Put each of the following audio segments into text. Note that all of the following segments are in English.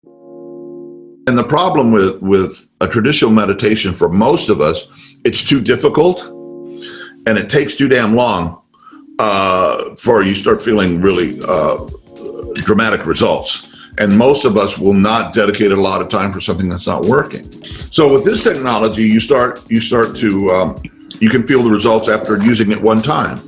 And the problem with a traditional meditation for most of us, it's too difficult and it takes too damn long before you start feeling really dramatic results. And most of us will not dedicate a lot of time for something that's not working. So with this technology, you can feel the results after using it one time.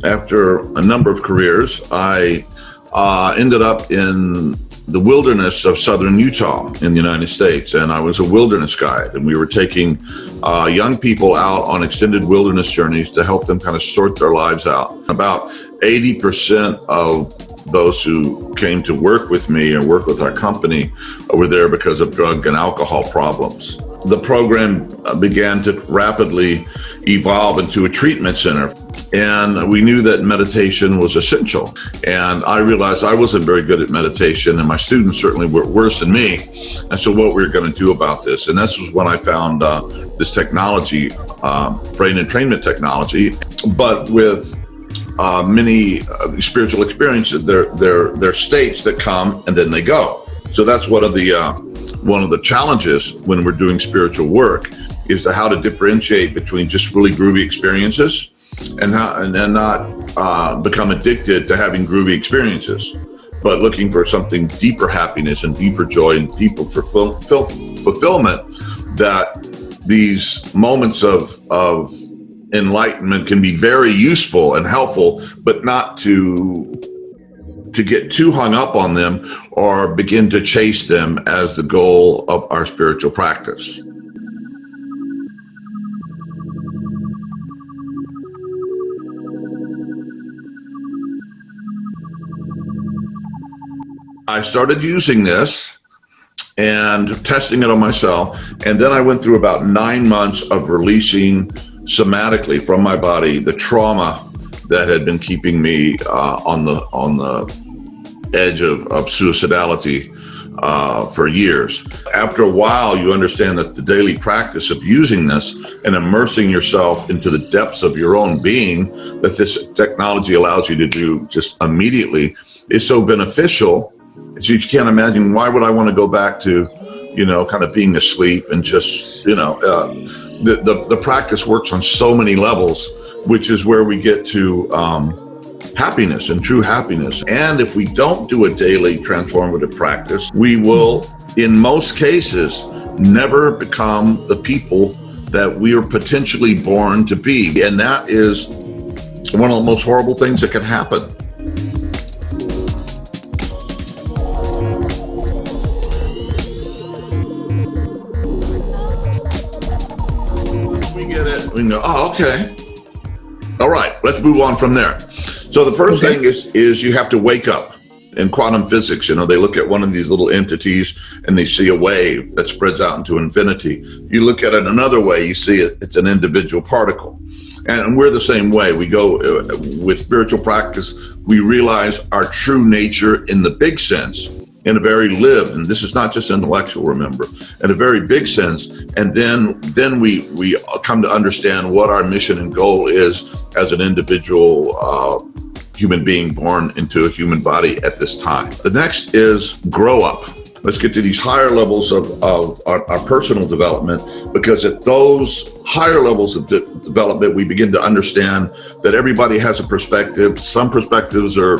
After a number of careers, I ended up in the wilderness of southern Utah in the United States, and I was a wilderness guide, and we were taking young people out on extended wilderness journeys to help them kind of sort their lives out. About 80% of those who came to work with me and work with our company were there because of drug and alcohol problems. The program began to rapidly evolve into a treatment center. And we knew that meditation was essential. And I realized I wasn't very good at meditation, and my students certainly were worse than me. And so what we were going to do about this. And this was when I found this technology, brain entrainment technology, but with many spiritual experiences. They're states that come and then they go. So that's one of the challenges when we're doing spiritual work, is to how to differentiate between just really groovy experiences and then not become addicted to having groovy experiences, but looking for something deeper happiness and deeper joy and deeper fulfillment, that these moments of enlightenment can be very useful and helpful, but not to get too hung up on them or begin to chase them as the goal of our spiritual practice. I started using this and testing it on myself, and then I went through about 9 months of releasing somatically from my body the trauma that had been keeping me on the edge of suicidality for years. After a while, you understand that the daily practice of using this and immersing yourself into the depths of your own being that this technology allows you to do just immediately is so beneficial. You can't imagine, why would I want to go back to, kind of being asleep and just, the practice works on so many levels, which is where we get to happiness and true happiness. And if we don't do a daily transformative practice, we will, in most cases, never become the people that we are potentially born to be. And that is one of the most horrible things that can happen. We go, oh, okay. All right, let's move on from there. So the first thing is you have to wake up. In quantum physics, they look at one of these little entities and they see a wave that spreads out into infinity. You look at it another way, you see it's an individual particle. And we're the same way. We go with spiritual practice, we realize our true nature in the big sense, in a very lived, and this is not just intellectual, remember, in a very big sense. And then we come to understand what our mission and goal is as an individual human being born into a human body at this time. The next is grow up. Let's get to these higher levels of our personal development, because at those higher levels of development, we begin to understand that everybody has a perspective. Some perspectives are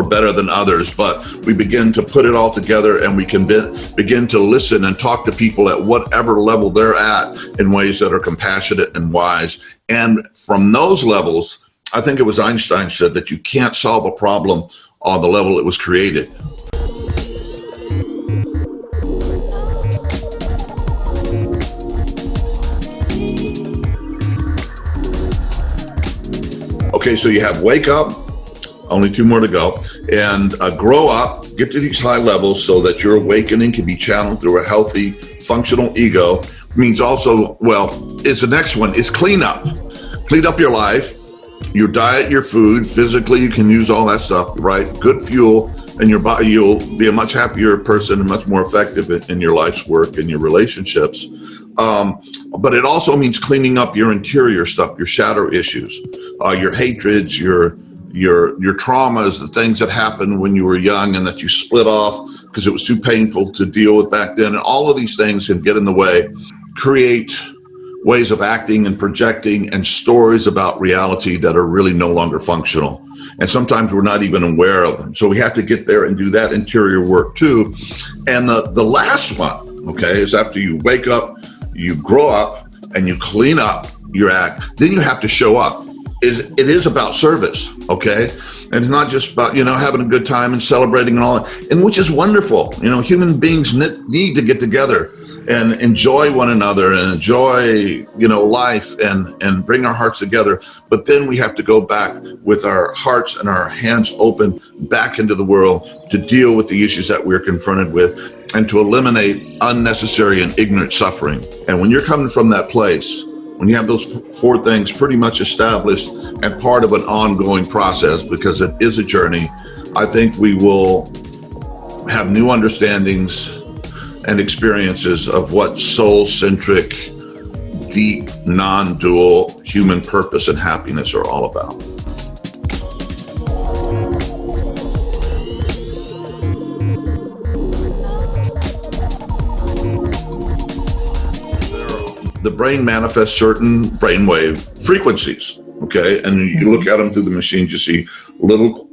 better than others, but we begin to put it all together, and we can begin to listen and talk to people at whatever level they're at in ways that are compassionate and wise. And from those levels, I think it was Einstein said that you can't solve a problem on the level it was created. Okay, so you have wake up, only 2 more to go, and grow up, get to these high levels so that your awakening can be channeled through a healthy, functional ego. Means also, it's the next one, is clean up. Clean up your life, your diet, your food. Physically, you can use all that stuff, right? Good fuel, and your body, you'll be a much happier person and much more effective in your life's work and your relationships. But it also means cleaning up your interior stuff, your shadow issues, your hatreds, your traumas, the things that happened when you were young and that you split off because it was too painful to deal with back then. And all of these things can get in the way, create ways of acting and projecting and stories about reality that are really no longer functional. And sometimes we're not even aware of them. So we have to get there and do that interior work too. And the last one, okay, is after you wake up, you grow up, and you clean up your act, then you have to show up. It is about service, okay? And it's not just about, having a good time and celebrating and all that, and which is wonderful. Human beings need to get together and enjoy one another and enjoy, life and bring our hearts together. But then we have to go back with our hearts and our hands open back into the world to deal with the issues that we're confronted with and to eliminate unnecessary and ignorant suffering. And when you're coming from that place, when you have those 4 things pretty much established and part of an ongoing process, because it is a journey, I think we will have new understandings and experiences of what soul-centric, deep, non-dual human purpose and happiness are all about. The brain manifests certain brainwave frequencies, okay? And you look at them through the machines, you see little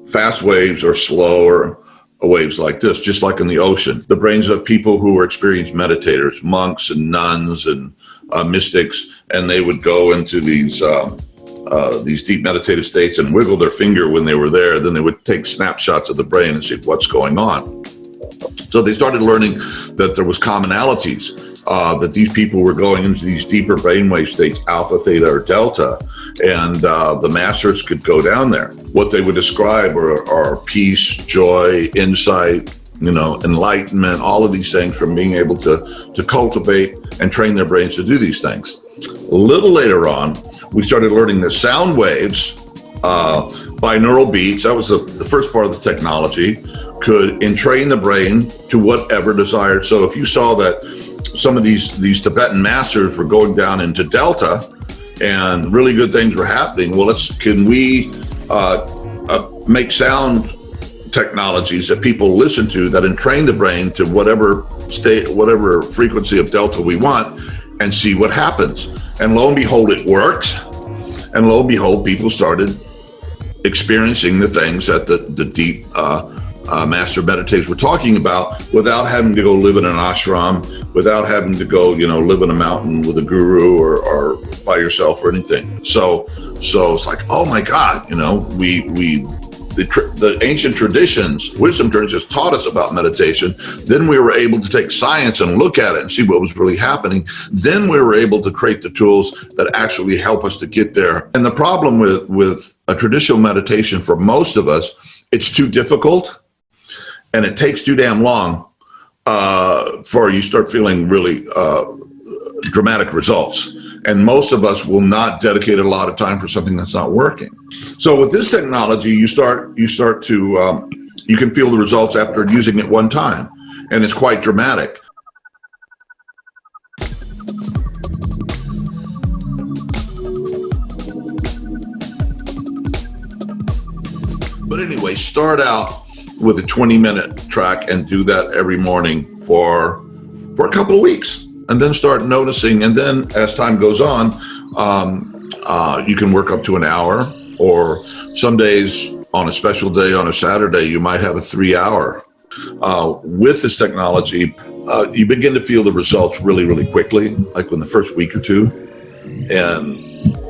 fast waves or slower waves like this, just like in the ocean. The brains of people who were experienced meditators, monks and nuns and mystics, and they would go into these deep meditative states and wiggle their finger when they were there. Then they would take snapshots of the brain and see what's going on. So they started learning that there was commonalities, that these people were going into these deeper brainwave states, alpha, theta, or delta, and the masters could go down there. What they would describe are peace, joy, insight, enlightenment, all of these things from being able to cultivate and train their brains to do these things. A little later on, we started learning that sound waves, binaural beats, that was the first part of the technology, could entrain the brain to whatever desired. So if you saw that some of these Tibetan masters were going down into delta and really good things were happening, well, can we make sound technologies that people listen to that entrain the brain to whatever state, whatever frequency of delta we want, and see what happens. And lo and behold, it worked. And lo and behold, people started experiencing the things that the deep master meditators were talking about without having to go live in an ashram, without having to go, live in a mountain with a guru or by yourself or anything. So it's like, oh my God, the ancient traditions, wisdom traditions taught us about meditation. Then we were able to take science and look at it and see what was really happening. Then we were able to create the tools that actually help us to get there. And the problem with a traditional meditation for most of us, it's too difficult and it takes too damn long for you start feeling really dramatic results. And most of us will not dedicate a lot of time for something that's not working. So with this technology, you can feel the results after using it one time, and it's quite dramatic. But anyway, start out with a 20-minute track and do that every morning for a couple of weeks. And then start noticing, and then as time goes on, you can work up to an hour, or some days on a special day, on a Saturday, you might have a 3-hour. With this technology, you begin to feel the results really, really quickly, like in the first week or two. And,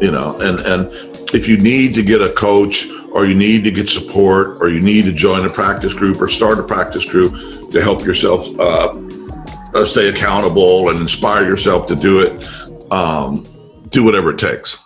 and if you need to get a coach, or you need to get support, or you need to join a practice group or start a practice group to help yourself stay accountable and inspire yourself to do it, do whatever it takes.